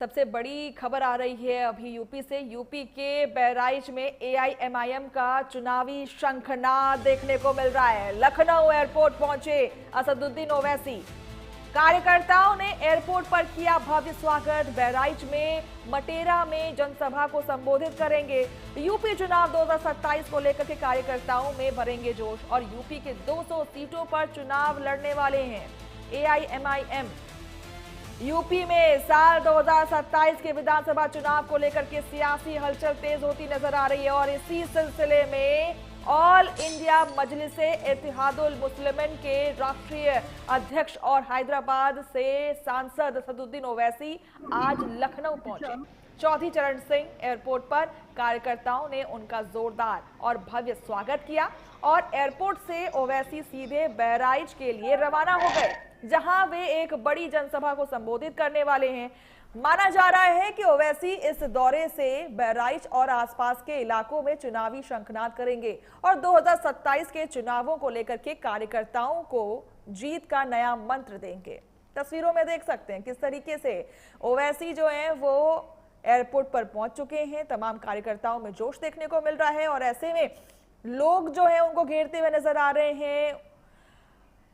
सबसे बड़ी खबर आ रही है अभी यूपी से। यूपी के बहराइच में एआईएमआईएम का चुनावी शंखनाद देखने को मिल रहा है। लखनऊ एयरपोर्ट पहुंचे असदुद्दीन ओवैसी। कार्यकर्ताओं ने एयरपोर्ट पर किया भव्य स्वागत। बहराइच में मटेरा में जनसभा को संबोधित करेंगे। यूपी चुनाव 2027 को लेकर के कार्यकर्ताओं में भरेंगे जोश और यूपी के 200 सीटों पर चुनाव लड़ने वाले हैं एआईएमआईएम। यूपी में साल 2027 के विधानसभा चुनाव को लेकर के सियासी हलचल तेज होती नजर आ रही है और इसी सिलसिले में ऑल इंडिया मजलिसे इत्तेहादुल मुस्लिमीन के राष्ट्रीय अध्यक्ष और हैदराबाद से सांसद असदुद्दीन ओवैसी आज लखनऊ पहुंचे। चौधरी चरण सिंह एयरपोर्ट पर कार्यकर्ताओं ने उनका जोरदार और भव्य स्वागत किया और एयरपोर्ट से ओवैसी सीधे बहराइच के लिए रवाना हो गए, जहां वे एक बड़ी जनसभा को संबोधित करने वाले हैं। माना जा रहा है कि ओवैसी इस दौरे से बहराइच और आसपास के इलाकों में चुनावी शंखनाद करेंगे और 2027 के चुनावों को लेकर के कार्यकर्ताओं को जीत का नया मंत्र देंगे। तस्वीरों में देख सकते हैं किस तरीके से ओवैसी जो है वो एयरपोर्ट पर पहुंच चुके हैं। तमाम कार्यकर्ताओं में जोश देखने को मिल रहा है और ऐसे में लोग जो है उनको घेरते हुए नजर आ रहे हैं,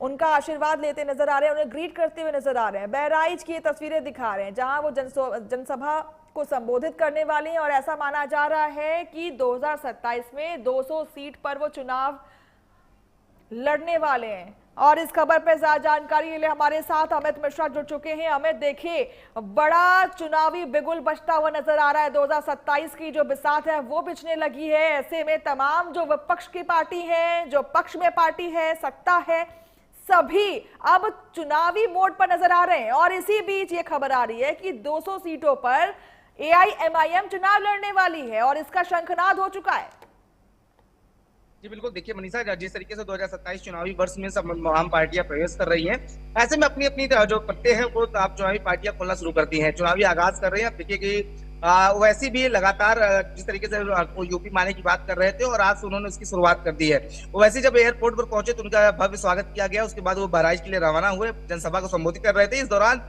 उनका आशीर्वाद लेते नजर आ रहे हैं, उन्हें ग्रीट करते हुए नजर आ रहे हैं। बहराइच की तस्वीरें दिखा रहे हैं जहां वो जनसभा को संबोधित करने वाले हैं और ऐसा माना जा रहा है कि 2027 में 200 सीट पर वो चुनाव लड़ने वाले हैं। और इस खबर पर ज्यादा जानकारी के लिए हमारे साथ अमित मिश्रा जुड़ चुके हैं। अमित, देखिए बड़ा चुनावी बिगुल बजता हुआ नजर आ रहा है। 2027 की जो बिसात है वो बिछने लगी है। ऐसे में तमाम जो विपक्ष की पार्टी है, जो पक्ष में पार्टी है, सत्ता है, सभी अब चुनावी मोड पर नजर आ रहे हैं और इसी बीच ये खबर आ रही है कि 200 सीटों पर एआईएमआईएम चुनाव लड़ने वाली है और इसका शंखनाद हो चुका है। जी बिल्कुल, देखिए मनीषा, जिस तरीके से 2027 चुनावी वर्ष में सब आम पार्टियां प्रवेश कर रही हैं, ऐसे में अपनी अपनी जो पत्ते हैं वो आप चुनावी पार्टियां खोलना शुरू करती हैं, चुनावी आगाज कर रही हैं। आप देखिए कि वैसी भी लगातार जिस तरीके से यूपी में आने की बात कर रहे थे और आज उन्होंने उसकी शुरुआत कर दी है। वैसे जब एयरपोर्ट पर पहुंचे तो उनका भव्य स्वागत किया गया। उसके बाद वो बहराइच के लिए रवाना हुए, जनसभा को संबोधित कर रहे थे। इस दौरान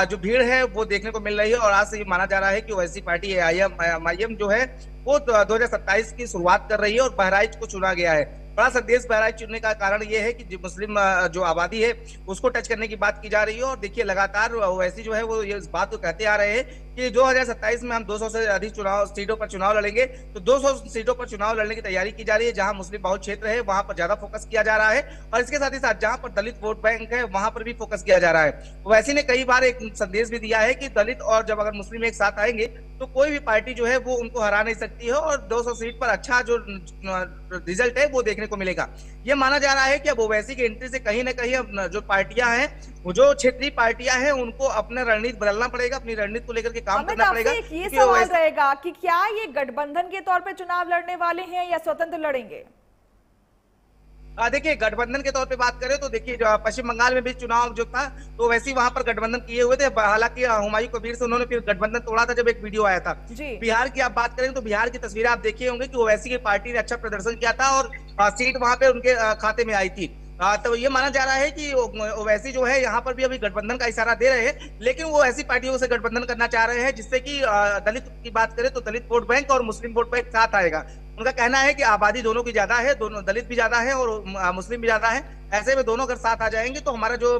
जो भीड़ है वो देखने को मिल रही है और आज से ये माना जा रहा है कि वैसी पार्टी एआईएमआईएम जो है वो 2027 की शुरुआत कर रही है और बहराइच को चुना गया है। बड़ा संदेश बहराइच चुनने का कारण ये है कि जो मुस्लिम जो आबादी है उसको टच करने की बात की जा रही है और देखिए लगातार वैसी जो है वो ये इस बात को कहते आ रहे हैं कि 2027 में हम 200 से अधिक सीटों पर चुनाव लड़ेंगे। तो 200 सीटों पर चुनाव लड़ने की तैयारी की जा रही है। जहां मुस्लिम बहुल क्षेत्र है वहां पर ज्यादा फोकस किया जा रहा है और इसके साथ ही साथ जहां पर दलित वोट बैंक है वहां पर भी फोकस किया जा रहा है। वैसी ने कई बार एक संदेश भी दिया है कि दलित और जब अगर मुस्लिम एक साथ आएंगे तो कोई भी पार्टी जो है वो उनको हरा नहीं सकती है और 200 सीट पर अच्छा जो रिजल्ट है वो देखने को मिलेगा। ये माना जा रहा है कि अब ओवैसी की एंट्री से कहीं ना कहीं अब जो पार्टियां हैं, जो क्षेत्रीय पार्टियां हैं, उनको अपना रणनीति बदलना पड़ेगा, अपनी रणनीति को लेकर के काम करना पड़ेगा। ये सवाल रहेगा कि क्या ये गठबंधन के तौर पे चुनाव लड़ने वाले हैं या स्वतंत्र लड़ेंगे? देखिए, गठबंधन के तौर पे बात करें तो देखिए पश्चिम बंगाल में भी चुनाव जो था तो वैसे ही वहां पर गठबंधन किए हुए थे। हालांकि हुमायूं कबीर से उन्होंने फिर गठबंधन तोड़ा था जब एक वीडियो आया था। बिहार की आप बात करें तो बिहार की तस्वीरें आप देखे होंगे कि ओवैसी की पार्टी ने अच्छा प्रदर्शन किया था और सीट वहां पे उनके खाते में आई थी। तो ये माना जा रहा है कि ओवैसी जो है यहाँ पर भी अभी गठबंधन का इशारा दे रहे हैं, लेकिन वो ऐसी पार्टियों से गठबंधन करना चाह रहे हैं जिससे कि दलित की बात करें तो दलित वोट बैंक और मुस्लिम वोट बैंक साथ आएगा। उनका कहना है कि आबादी दोनों की ज्यादा है, दोनों दलित भी ज्यादा है और मुस्लिम भी ज्यादा है। ऐसे में दोनों अगर साथ आ जाएंगे तो हमारा जो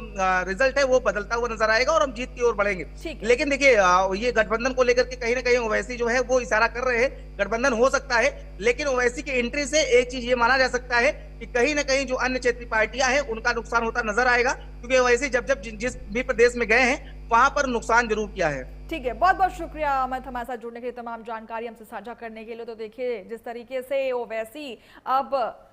रिजल्ट है वो बदलता हुआ नजर आएगा और हम जीत की ओर बढ़ेंगे। लेकिन देखिए ये गठबंधन को लेकर के कहीं ना कहीं ओवैसी जो है वो इशारा कर रहे हैं, गठबंधन हो सकता है, लेकिन ओवैसी की एंट्री से एक चीज ये माना जा सकता है कि कहीं ना कहीं जो अन्य क्षेत्रीय पार्टियां हैं उनका नुकसान होता नजर आएगा, क्योंकि ओवैसी जब जिस भी प्रदेश में गए हैं वहां पर नुकसान जरूर किया है। ठीक है, बहुत बहुत शुक्रिया अमित हमारे साथ जुड़ने के लिए, तमाम जानकारी हमसे साझा करने के लिए। तो देखिए जिस तरीके से ओवैसी अब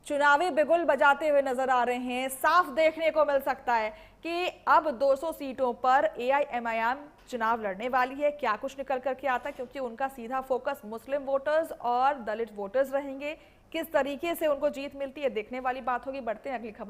चुनावी बिगुल बजाते हुए नजर आ रहे हैं, साफ देखने को मिल सकता है कि अब 200 सीटों पर एआईएमआईएम चुनाव लड़ने वाली है। क्या कुछ निकल करके आता है, क्योंकि उनका सीधा फोकस मुस्लिम वोटर्स और दलित वोटर्स रहेंगे। किस तरीके से उनको जीत मिलती है देखने वाली बात होगी। बढ़ते हैं अगली खबर।